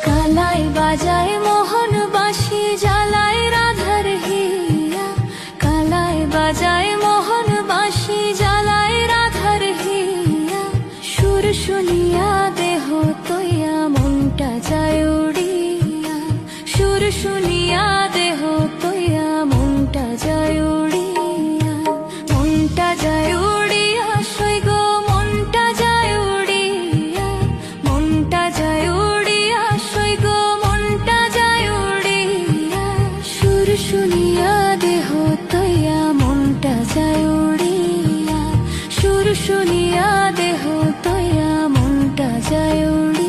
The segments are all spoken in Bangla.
কালাই বাজায় মোহন বাঁশি জ্বালায় রাধার হিয়া, কালাই বাজায় মোহন বাঁশি জ্বালায় রাধার হিয়া। সুর শুনিয়া দেহ তৈয়া মনটা যায় উড়িয়া, সুর শুনিয়া দেহ তৈয়া মনটা যায় উড়িয়া, মনটা যায় উড়িয়া সই গো মনটা যায় উড়িয়া, মনটা যায় উড়িয়া সই গো মনটা যায় উড়িয়া। সুর শুনিয়া দেহ তৈয়া মনটা যায় উড়িয়া, সুর শুনিয়া দেহ তৈয়া মনটা যায় উড়িয়া।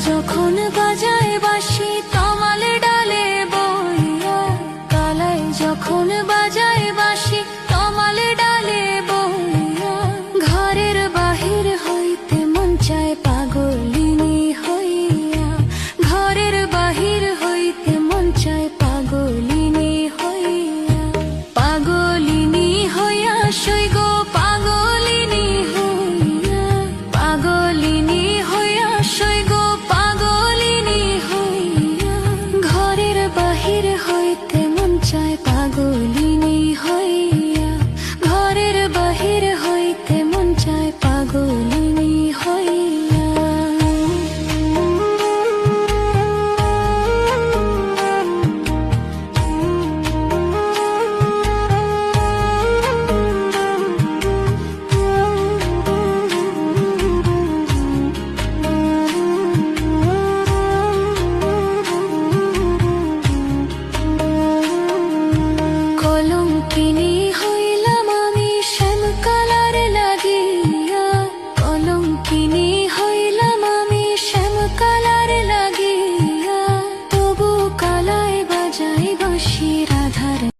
যখন বাজায় বাঁশি তমাল ডালে বইয়া, কালাই যখন বাজায় বাঁশি তমাল ডালে বইয়া। ঘরের বাহির হইতে মন চায় পাগলিনী হইয়া, ঘরের বাহির হইতে মন চায় পাগলিনী হইয়া, পাগলিনী হইয়া সই গো পাগলিনী হইয়া, পাগলিনী হইয়া সই গো পাগলিনী হইয়া। ঘরের বাহির হইতে মন চায় পাগলিনী হইয়া, ঘরের বাহির হইতে মন চায় পাগলিনী হইয়া। কলঙ্কিনী হইয়া